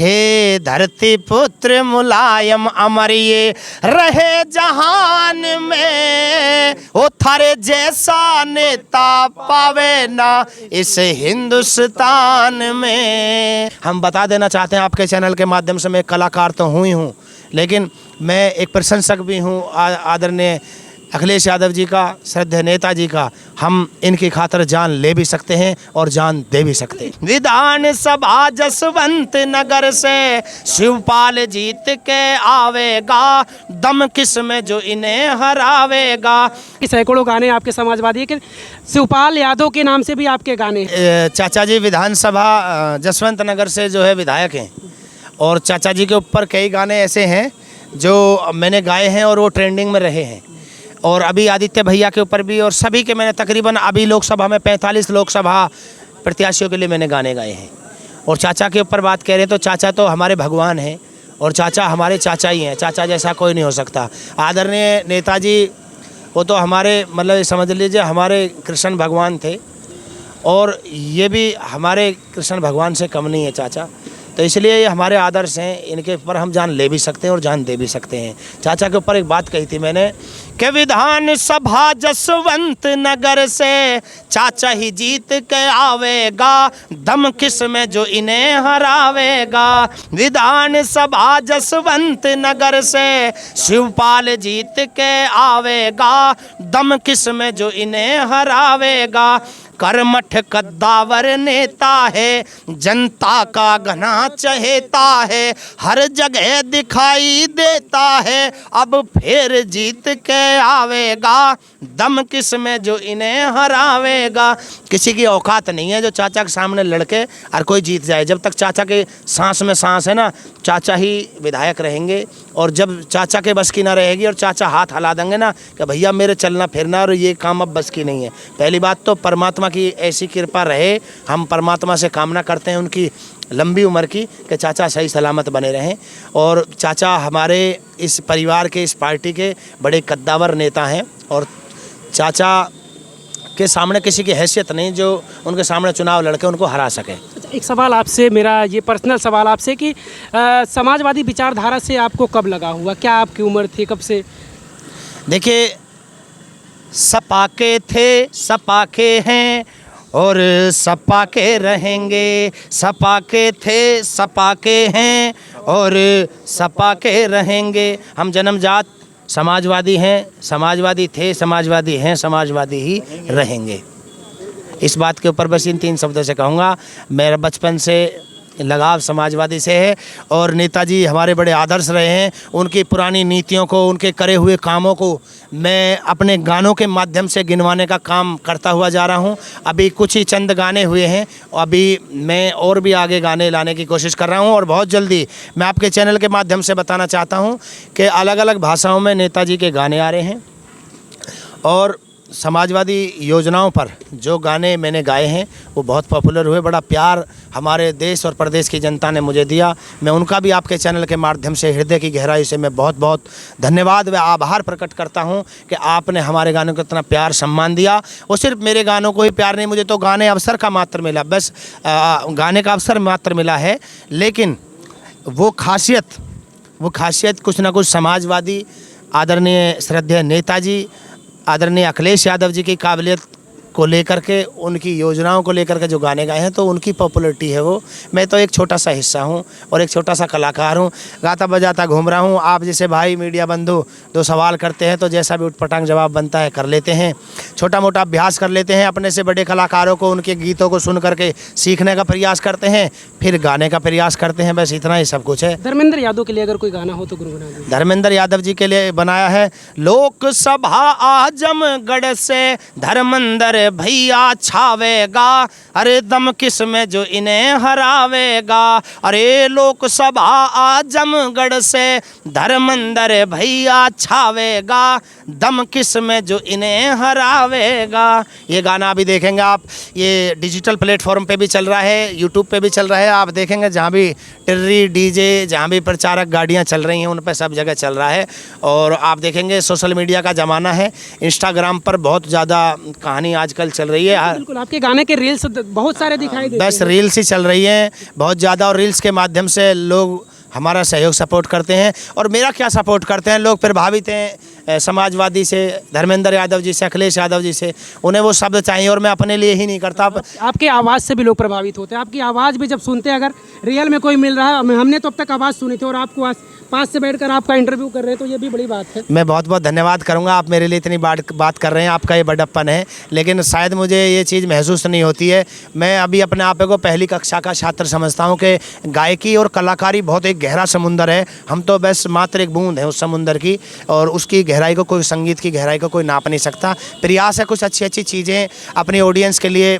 हे धरती पुत्र मुलायम अमर ये रहे जहान में, ओ थारे जैसा नेता पावे ना इस हिंदुस्तान में। हम बता देना चाहते हैं आपके चैनल के माध्यम से, मैं कलाकार तो हूँ ही हूँ, लेकिन मैं एक प्रशंसक भी हूँ आदरणीय अखिलेश यादव जी का, श्रद्धेय नेता जी का। हम इनकी खातिर जान ले भी सकते हैं और जान दे भी सकते हैं। विधानसभा जसवंत नगर से शिवपाल जीत के आवेगा, दम किस में जो इन्हें हरावेगा। सैकड़ों गाने आपके समाजवादी के, शिवपाल यादव के नाम से भी आपके गाने हैं। चाचा जी विधानसभा जसवंत नगर से जो है विधायक हैं, और चाचा जी के ऊपर कई गाने ऐसे हैं जो मैंने गाए हैं और वो ट्रेंडिंग में रहे हैं। और अभी आदित्य भैया के ऊपर भी, और सभी के मैंने तकरीबन अभी लोकसभा में 45 लोकसभा प्रत्याशियों के लिए मैंने गाने गाए हैं। और चाचा के ऊपर बात कह रहे हैं तो चाचा तो हमारे भगवान हैं, और चाचा हमारे चाचा ही हैं। चाचा जैसा कोई नहीं हो सकता। आदरणीय नेताजी वो तो हमारे मतलब समझ लीजिए हमारे कृष्ण भगवान थे, और ये भी हमारे कृष्ण भगवान से कम नहीं है चाचा। तो इसलिए ये हमारे आदर्श हैं, इनके ऊपर हम जान ले भी सकते हैं और जान दे भी सकते हैं। चाचा के ऊपर एक बात कही थी मैंने कि विधानसभा जसवंत नगर से चाचा ही जीत के आवेगा, दम किस में जो इन्हें हरावेगा। विधानसभा जसवंत नगर से शिवपाल जीत के आवेगा, दम किस में जो इन्हें हरावेगा। कर्मठ कद्दावर नेता है, जनता का घना चहेता है, हर जगह दिखाई देता है, अब फिर जीत के आवेगा, दम किस में जो इन्हें हरावेगा। किसी की औकात नहीं है जो चाचा के सामने लड़के और कोई जीत जाए। जब तक चाचा के सांस में सांस है ना, चाचा ही विधायक रहेंगे। और जब चाचा के बस की ना रहेगी और चाचा हाथ हिला देंगे ना कि भैया मेरे चलना फिरना और ये काम अब बस की नहीं है। पहली बात तो परमात्मा की ऐसी कृपा रहे, हम परमात्मा से कामना करते हैं उनकी लंबी उम्र की, कि चाचा सही सलामत बने रहें। और चाचा हमारे इस परिवार के, इस पार्टी के बड़े कद्दावर नेता हैं, और चाचा के सामने किसी की हैसियत नहीं जो उनके सामने चुनाव लड़के उनको हरा सके। एक सवाल आपसे, मेरा ये पर्सनल सवाल आपसे कि समाजवादी विचारधारा से आपको कब लगा हुआ, क्या आपकी उम्र थी, कब से? देखिए, सपा के थे, सपा के हैं और सपा के रहेंगे। सपा के थे, सपा के हैं और सपा के रहेंगे। हम जन्मजात समाजवादी हैं, समाजवादी थे, समाजवादी हैं, समाजवादी ही रहेंगे। इस बात के ऊपर बस इन 3 शब्दों से कहूँगा। मेरा बचपन से लगाव समाजवादी से है, और नेताजी हमारे बड़े आदर्श रहे हैं। उनकी पुरानी नीतियों को, उनके करे हुए कामों को मैं अपने गानों के माध्यम से गिनवाने का काम करता हुआ जा रहा हूं। अभी कुछ ही चंद गाने हुए हैं, अभी मैं और भी आगे गाने लाने की कोशिश कर रहा हूं। और बहुत जल्दी मैं आपके चैनल के माध्यम से बताना चाहता हूं कि अलग अलग भाषाओं में नेताजी के गाने आ रहे हैं, और समाजवादी योजनाओं पर जो गाने मैंने गाए हैं वो बहुत पॉपुलर हुए। बड़ा प्यार हमारे देश और प्रदेश की जनता ने मुझे दिया। मैं उनका भी आपके चैनल के माध्यम से हृदय की गहराई से मैं बहुत बहुत धन्यवाद व आभार प्रकट करता हूं कि आपने हमारे गानों को इतना प्यार सम्मान दिया। और सिर्फ मेरे गानों को ही प्यार नहीं, मुझे तो गाने अवसर का मात्र मिला, बस गाने का अवसर मात्र मिला है, लेकिन वो खासियत कुछ ना कुछ समाजवादी आदरणीय श्रद्धेय नेताजी आदरणीय अखिलेश यादव जी की काबिलियत को लेकर के, उनकी योजनाओं को लेकर के जो गाने गाए हैं, तो उनकी पॉपुलैरिटी है वो। मैं तो एक छोटा सा हिस्सा हूँ और एक छोटा सा कलाकार हूँ, गाता बजाता घूम रहा हूँ। आप जैसे भाई मीडिया बंधु 2 सवाल करते हैं तो जैसा भी उटपटांग जवाब बनता है कर लेते हैं, छोटा मोटा अभ्यास कर लेते हैं, अपने से बड़े कलाकारों को, उनके गीतों को सुन करके सीखने का प्रयास करते हैं, फिर गाने का प्रयास करते हैं। बस इतना ही सब कुछ है। धर्मेंद्र यादव के लिए अगर कोई गाना हो तो गुरु बना दीजिए। धर्मेंद्र यादव जी के लिए बनाया है, लोकसभा आजमगढ़ से धर्मेंद्र भैया छावेगा, अरे दम किस में जो इन्हें हरावेगा। अरे लोकसभा आजमगढ़ से धर्मेंद्र भैया छावेगा, दम किस में जो इन्हें हरावेगा। ये गाना अभी देखेंगे आप, ये डिजिटल प्लेटफॉर्म पे भी चल रहा है, यूट्यूब पे भी चल रहा है। आप देखेंगे जहाँ भी टिर्री डीजे, जहाँ भी प्रचारक गाड़ियाँ चल रही हैं, उन पर सब जगह चल रहा है। और आप देखेंगे सोशल मीडिया का ज़माना है, इंस्टाग्राम पर बहुत ज़्यादा कहानी आज आजकल चल रही है। बिल्कुल, आपके गाने के रील्स बहुत सारे दिखाई देते बस हैं। रील्स ही चल रही हैं बहुत ज़्यादा, और रील्स के माध्यम से लोग हमारा सहयोग सपोर्ट करते हैं। और मेरा क्या सपोर्ट करते हैं, लोग प्रभावित हैं समाजवादी से, धर्मेंद्र यादव जी से, अखिलेश यादव जी से, उन्हें वो शब्द चाहिए और मैं अपने लिए ही नहीं करता। आपकी आवाज़ से भी लोग प्रभावित होते हैं। आपकी आवाज़ भी जब सुनते हैं, अगर रियल में कोई मिल रहा है, हमने तो अब तक आवाज़ सुनी थी और आपको आज पास से बैठकर आपका इंटरव्यू कर रहे हैं, तो ये भी बड़ी बात है। मैं बहुत बहुत धन्यवाद करूंगा, आप मेरे लिए इतनी बात कर रहे हैं, आपका ये बड़प्पन है। लेकिन शायद मुझे ये चीज़ महसूस नहीं होती है। मैं अभी अपने आप को पहली कक्षा का छात्र समझता हूँ कि गायकी और कलाकारी बहुत एक गहरा समुंदर है। हम तो बस मात्र एक बूंद है उस समुंदर की, और उसकी गहराई को कोई, संगीत की गहराई को कोई नाप नहीं सकता। प्रयास है कुछ अच्छी अच्छी चीज़ें अपनी ऑडियंस के लिए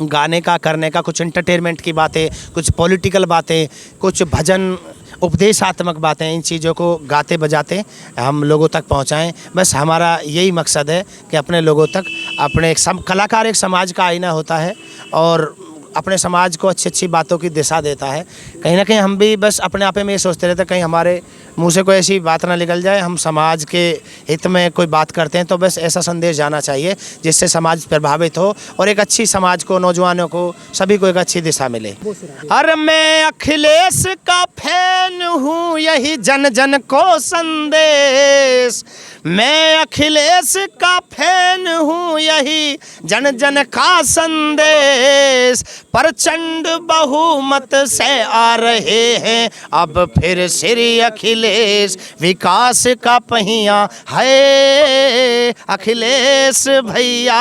गाने का, करने का, कुछ एंटरटेनमेंट की बातें, कुछ पॉलिटिकल बातें, कुछ भजन उपदेशात्मक बातें, इन चीज़ों को गाते बजाते हम लोगों तक पहुंचाएं। बस हमारा यही मकसद है कि अपने लोगों तक, अपने कलाकार एक समाज का आईना होता है और अपने समाज को अच्छी अच्छी बातों की दिशा देता है। कहीं ना कहीं हम भी बस अपने आप में ये सोचते रहते हैं कहीं हमारे मुंह से कोई ऐसी बात ना निकल जाए, हम समाज के हित में कोई बात करते हैं तो बस ऐसा संदेश जाना चाहिए जिससे समाज प्रभावित हो और एक अच्छी समाज को, नौजवानों को, सभी को एक अच्छी दिशा मिले। अरे मैं अखिलेश का फैन हूँ, यही जन जन को संदेश। मैं अखिलेश का फैन हूँ, यही जन जन का संदेश। प्रचंड बहुमत से आ रहे हैं अब फिर श्री अखिलेश, विकास का पहिया है अखिलेश भैया,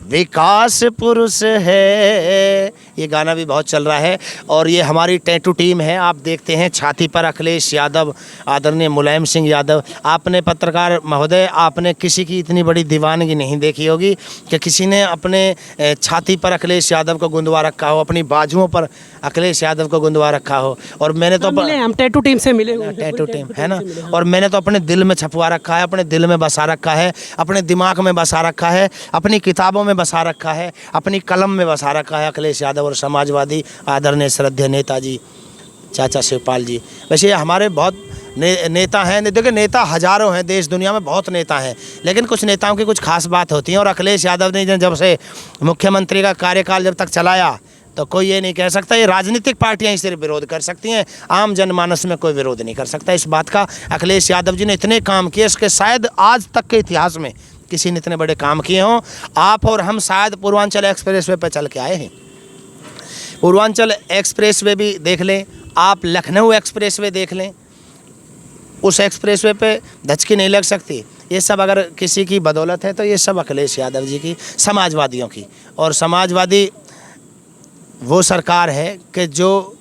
विकास पुरुष है। ये गाना भी बहुत चल रहा है और ये हमारी टैटू टीम है। आप देखते हैं छाती पर अखिलेश यादव, आदरणीय मुलायम सिंह यादव। आपने पत्रकार महोदय, आपने किसी की इतनी बड़ी दीवानगी नहीं देखी होगी कि किसी ने अपने छाती पर अखिलेश यादव को गुंदवा रखा हो, अपनी बाजुओं पर अखिलेश यादव को गुंदवा रखा हो। और मैंने तो हम टैटू टीम से मिले हुए, टैटू टीम है ना, और मैंने तो अपने दिल में छपवा रखा है, अपने दिल में बसा रखा है, अपने दिमाग में बसा रखा है, अपनी किताबों में बसा रखा है, अपनी कलम में बसा रखा है अखिलेश यादव और समाजवादी आदरणीय श्रद्धेय नेताजी चाचा शिवपाल जी। वैसे हमारे बहुत नेता हैं, देखिए नेता हजारों हैं, देश दुनिया में बहुत नेता हैं, लेकिन कुछ नेताओं की कुछ खास बात होती है। और अखिलेश यादव ने जब से मुख्यमंत्री का कार्यकाल जब तक चलाया तो कोई ये नहीं कह सकता, ये राजनीतिक पार्टियां ही सिर्फ विरोध कर सकती हैं, आम जनमानस में कोई विरोध नहीं कर सकता इस बात का। अखिलेश यादव जी ने इतने काम किए, इसके शायद आज तक के इतिहास में किसी ने इतने बड़े काम किए हों। आप और हम शायद पूर्वांचल एक्सप्रेसवे पर चल के आए हैं, पूर्वांचल एक्सप्रेसवे भी देख लें, आप लखनऊ एक्सप्रेसवे देख लें, उस एक्सप्रेसवे पे धचकी नहीं लग सकती। ये सब अगर किसी की बदौलत है तो ये सब अखिलेश यादव जी की, समाजवादियों की। और समाजवादी वो सरकार है कि जो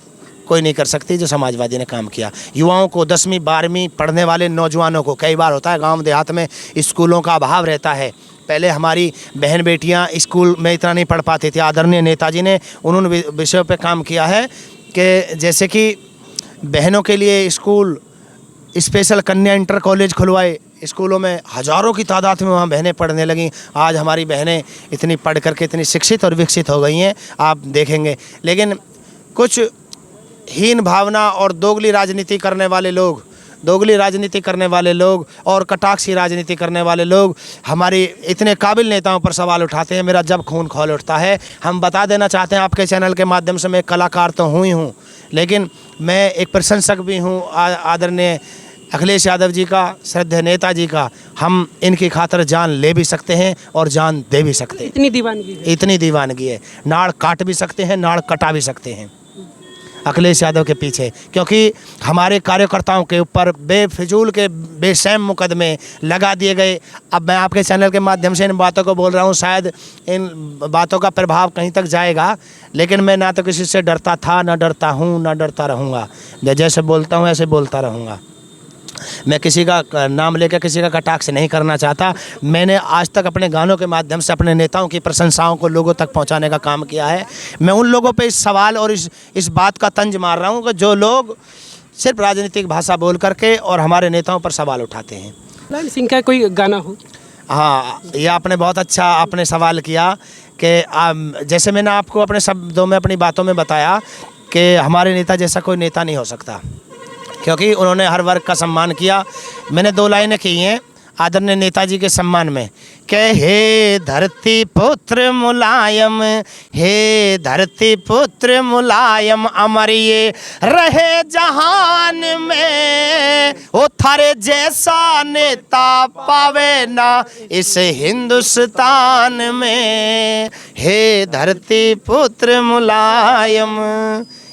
कोई नहीं कर सकती जो समाजवादी ने काम किया। युवाओं को, 10वीं 12वीं पढ़ने वाले नौजवानों को, कई बार होता है गांव देहात में स्कूलों का अभाव रहता है, पहले हमारी बहन बेटियां स्कूल में इतना नहीं पढ़ पाती थी। आदरणीय नेताजी ने उन विषयों पे काम किया है कि जैसे कि बहनों के लिए स्कूल, स्पेशल कन्या इंटर कॉलेज खुलवाए, स्कूलों में हज़ारों की तादाद में वहाँ बहनें पढ़ने लगीं। आज हमारी बहनें इतनी पढ़ करके इतनी शिक्षित और विकसित हो गई हैं, आप देखेंगे। लेकिन कुछ हीन भावना और दोगली राजनीति करने वाले लोग, दोगली राजनीति करने वाले लोग और कटाक्षी राजनीति करने वाले लोग हमारी इतने काबिल नेताओं पर सवाल उठाते हैं। मेरा जब खून खौल उठता है। हम बता देना चाहते हैं आपके चैनल के माध्यम से, मैं कलाकार तो हूँ ही हूँ, लेकिन मैं एक प्रशंसक भी हूँ आदरणीय अखिलेश यादव जी का, श्रद्धेय नेताजी का। हम इनकी खातिर जान ले भी सकते हैं और जान दे भी सकते हैं। इतनी दीवानगी है, इतनी दीवानगी है, नाड़ काट भी सकते हैं, नाड़ कटा भी सकते हैं अखिलेश यादव के पीछे, क्योंकि हमारे कार्यकर्ताओं के ऊपर बेफिजूल के बेशर्म मुकदमे लगा दिए गए। अब मैं आपके चैनल के माध्यम से इन बातों को बोल रहा हूँ, शायद इन बातों का प्रभाव कहीं तक जाएगा, लेकिन मैं ना तो किसी से डरता था, ना डरता हूँ, ना डरता रहूँगा। जैसे बोलता हूँ ऐसे बोलता रहूँगा। मैं किसी का नाम लेकर किसी का कटाक्ष नहीं करना चाहता। मैंने आज तक अपने गानों के माध्यम से अपने नेताओं की प्रशंसाओं को लोगों तक पहुंचाने का काम किया है। मैं उन लोगों पे इस सवाल और इस बात का तंज मार रहा हूं कि जो लोग सिर्फ राजनीतिक भाषा बोल करके और हमारे नेताओं पर सवाल उठाते हैं। मुलायम सिंह का कोई गाना हो? हाँ, ये आपने बहुत अच्छा आपने सवाल किया कि जैसे मैंने आपको अपने शब्दों में, अपनी बातों में बताया कि हमारे नेता जैसा कोई नेता नहीं हो सकता, क्योंकि उन्होंने हर वर्ग का सम्मान किया। मैंने 2 लाइनें की हैं, आदरणीय नेताजी के सम्मान में कि हे धरती पुत्र मुलायम, हे धरती पुत्र मुलायम, अमर ये रहे जहान में, ओ थारे जैसा नेता पावे ना इस हिंदुस्तान में, हे धरती पुत्र मुलायम।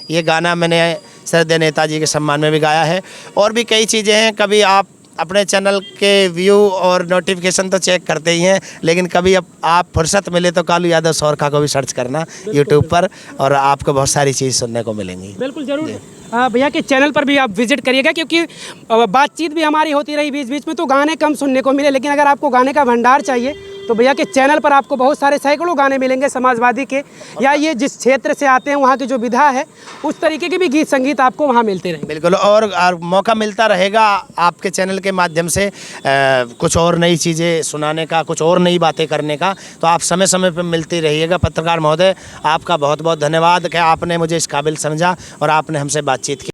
ये गाना मैंने श्रद्धेय नेताजी के सम्मान में भी गाया है। और भी कई चीज़ें हैं, कभी आप अपने चैनल के व्यू और नोटिफिकेशन तो चेक करते ही हैं, लेकिन कभी अब आप फुर्सत मिले तो कालू यादव सोरखा को भी सर्च करना यूट्यूब पर, और आपको बहुत सारी चीज़ सुनने को मिलेंगी। बिल्कुल जरूर भैया के चैनल पर भी आप विजिट करिएगा, क्योंकि बातचीत भी हमारी होती रही बीच बीच में, तो गाने कम सुनने को मिले, लेकिन अगर आपको गाने का भंडार चाहिए तो भैया के चैनल पर आपको बहुत सारे सैकड़ों गाने मिलेंगे समाजवादी के, या ये जिस क्षेत्र से आते हैं वहाँ की जो विधा है उस तरीके के भी गीत संगीत आपको वहाँ मिलते रहेंगे। बिल्कुल, और मौका मिलता रहेगा आपके चैनल के माध्यम से कुछ और नई चीज़ें सुनाने का, कुछ और नई बातें करने का, तो आप समय समय पर मिलते रहिएगा। पत्रकार महोदय, आपका बहुत बहुत धन्यवाद कि आपने मुझे इस काबिल समझा और आपने हमसे बातचीत की।